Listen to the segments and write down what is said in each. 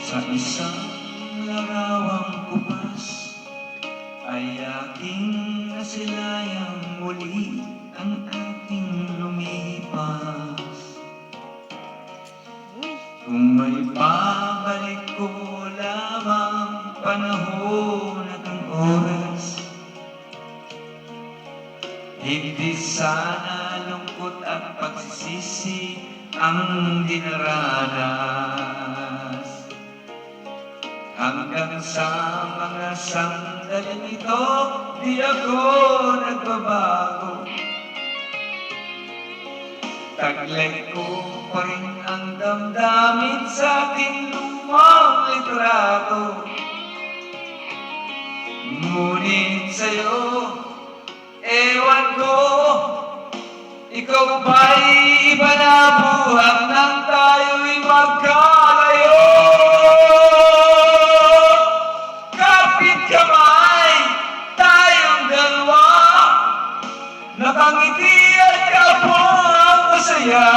Sa isang larawang kupas ay aking nasilayang muli ang ating lumipas. Kung may babalik ko lamang panahon at ang oras, hindi sana lungkot at pagsisisi ang dinaranas. Hanggang sa mga sandaling ito, di ako nagbabago. Taglay ko pa rin ang damdamin sa ating lumang litrato. Ngunit sa'yo, ewan ko, ikaw ba'y iba na buhat nang tayo'y magkalayo? Kapit kamay, tayong dalawa, nakangiti at kapo ang masaya,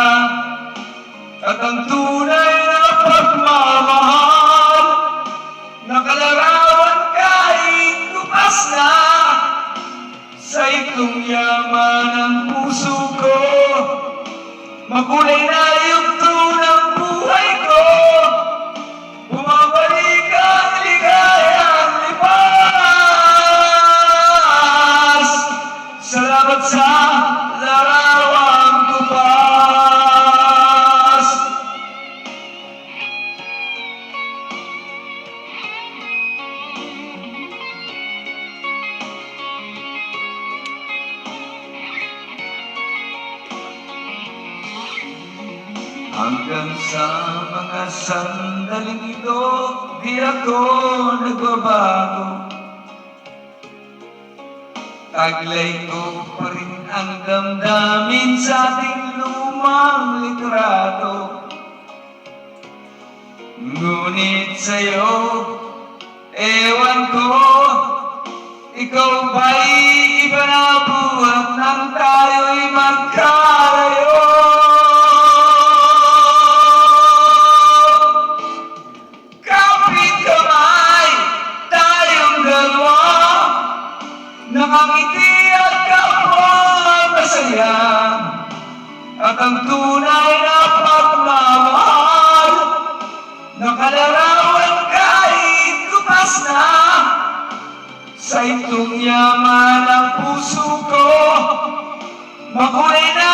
at ang tunay na pagmamahal, nakalarawan kahit kupas na sa itong yaman ng puso ko. Makulay na yung tunang buhay ko, bumabalik ang ligayang lipas. Salamat sa larawang kupas. Hanggang sa mga sandaling ito, di ako nagbabago. Taglay ko pa rin ang damdamin sa ating lumang litrato. Ngunit sa'yo, ewan ko, ikaw ba'y iba na buhat nang tayo'y magkalayo? Nakangiti at kapwa ay masaya, at ang tunay na pagmamahal, nakalarawan kahit kupas na sa itong yaman ng puso ko. Makulay na